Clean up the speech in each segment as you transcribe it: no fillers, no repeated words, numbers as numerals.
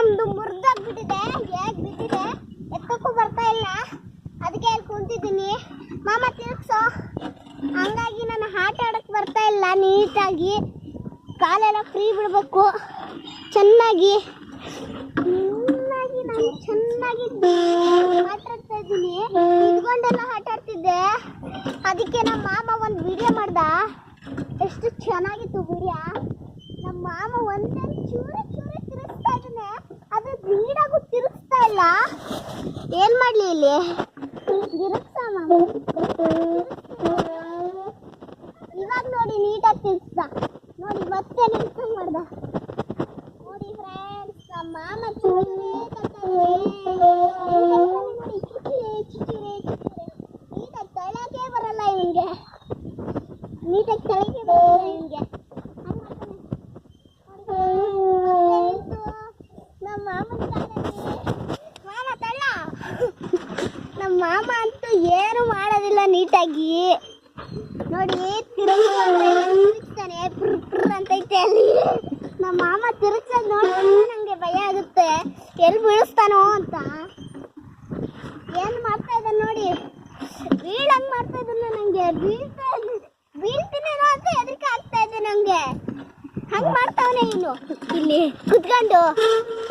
ನಮ್ದು ಮುರಿದಾಗ್ಬಿಟ್ಟಿದೆ, ಹೇಗ್ ಬಿಟ್ಟಿದೆ, ಎತ್ತಕ್ಕೂ ಬರ್ತಾ ಇಲ್ಲ. ಅದಕ್ಕೆ ಅಲ್ಲಿ ಕುಂತಿದ್ದೀನಿ. ಮಾಮ ತಿರುಗ್ಸೋ. ಹಂಗಾಗಿ ನಾನು ಆಟ ಆಡಕ್ ಬರ್ತಾ ಇಲ್ಲ ನೀಟಾಗಿ. ಕಾಲೆಲ್ಲ ಫ್ರೀ ಬಿಡ್ಬೇಕು. ಚೆನ್ನಾಗಿ ನಾನು ಚೆನ್ನಾಗಿ ಆಟ ಆಡ್ತಾ ಇದ್ದೀನಿ. ಇದ್ಕೊಂಡೆಲ್ಲ ಆಟ ಆಡ್ತಿದ್ದೆ. ಅದಕ್ಕೆ ನಮ್ಮ ಮಾಮ ಒಂದು ವಿಡಿಯೋ ಮಾಡ್ದ. ಎಷ್ಟು ಚೆನ್ನಾಗಿತ್ತು ವಿಡಿಯೋ. ನಮ್ಮ ಮಾಮ ಒಂದೇ ಚೂರಿ ತಿರುಗಿಸ್ತಾ ಇದ್ದಾನೆ. ಅದು ನೀಡಾಗೂ ತಿರುಗಿಸ್ತಾ ಇಲ್ಲ. ಏನ್ ಮಾಡ್ಲಿ ಇಲ್ಲಿ? ಇವಾಗ ನೋಡಿ ನೀಟಾಗಿ ತಿರುಗಿಸ್ದ. ನೋಡಿ ಮತ್ತೆ ನಿಲ್ಸಂಗ್ ಮಾಡ್ದ. ನೋಡಿ ಫ್ರೆಂಡ್ಸ್, ನಮ್ಮ ಮಾಮ ಚೂರಿ ನೋಡಿ ಚುಚ್ಚಿರೆ ನೀಟಾಗಿ ತಳಕ್ಕೆ ಬರಲ್ಲ ಇವನಿಗೆ. ನಮ್ಮ ಮಾಮ ಅಂತೂ ಏನು ಮಾಡೋದಿಲ್ಲ ನೀಟಾಗಿ. ನೋಡಿ ತಿರುಗಿಸ್ತಾನೆ, ಪುರ್ ಅಂತೈತೆ ಅಲ್ಲಿ. ನಮ್ಮ ಮಾಮ ತಿರುಗ್ಸೋದು ನೋಡಿ ನಂಗೆ ಭಯ ಆಗುತ್ತೆ, ಎಲ್ಲಿ ಬೀಳಿಸ್ತಾನೋ ಅಂತ. ಏನು ಮಾಡ್ತಾ ಇದ್ದಾನೆ ನೋಡಿ, ಬೀಳಂಗ್ ಮಾಡ್ತಾ ಇದ್ದಾನೆ. ನಂಗೆ ಬೀಳ್ತೀನೇನೋ ಅಂತ ಹೆದರಿಕೆ ಆಗ್ತಾ ಇದೆ ನಂಗೆ. ಹಂಗ್ ಮಾಡ್ತಾವನೆ ಇನ್ನು ಇಲ್ಲಿ ಕುತ್ಕೊಂಡು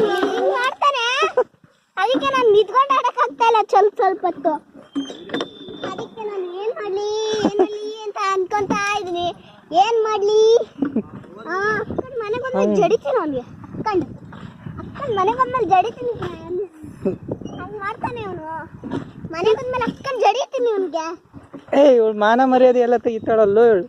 ಹಿಂಗ್ ಮಾಡ್ತಾನೆ. ಅದಕ್ಕೆ ನಾನು ನಿಂತ್ಕೊಂಡು ಆಡಕ್ ಆಗ್ತಾ ಇಲ್ಲ ಸ್ವಲ್ಪ ಹೊತ್ತು. ಅದಕ್ಕೆ ನಾನು ಏನ್ ಮಾಡ್ಲಿ ಅಂತ ಅನ್ಕೊಂತಾ ಇದೀನಿ. ಏನ್ ಮಾಡ್ಲಿ? ಅಕ್ಕನ ಮನೆಗೊಂದ್ಮೇಲೆ ಜಡಿತೀನಿ ಅವನಿಗೆ. ಅಕ್ಕನ ಮನೆಗೊಂದ್ಮೇಲೆ ಜಡಿತೀನಿ. ಹಂಗ್ ಮಾಡ್ತಾನೆ ಅವನು. ಮನೆಗೊಂದ್ಮೇಲೆ ಅಕ್ಕನ ಜಡಿತೀನಿ ಅವನಿಗೆ. ಇವಳು ಮಾನ ಮರ್ಯಾದೆ ಎಲ್ಲ ತೆಗಿತಾಳಲ್ಲೋ ಇವಳು.